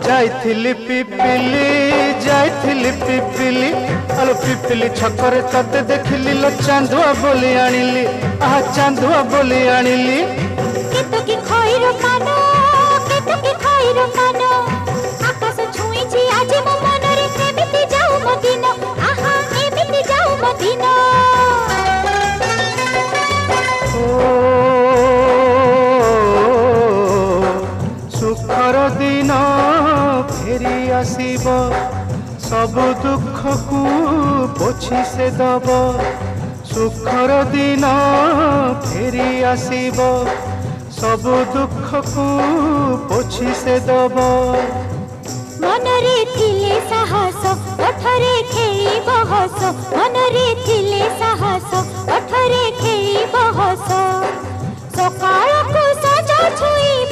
जाइथिली पिपिली जाइथिली पिपिली आलो पिपिली छकरे तते देखिली लो चांदुआ बोली आनिली आहा चांदुआ बोली आनिली केतो की खइरो कानो केतो की खइरो कानो आकाश छुईची आज मो मनरे एमिति जाऊ मो दिन आहा एमिति जाऊ मो दिन सुखर दिन फेरी आसीब सब दुख को पोछि से दब सुखर दिन फेरी आसीब सब दुख को पोछि से दब मनरे थिले साहस ओठरे खेई बहस मनरे थिले साहस ओठरे खेई बहस सकाळ को सजा छुई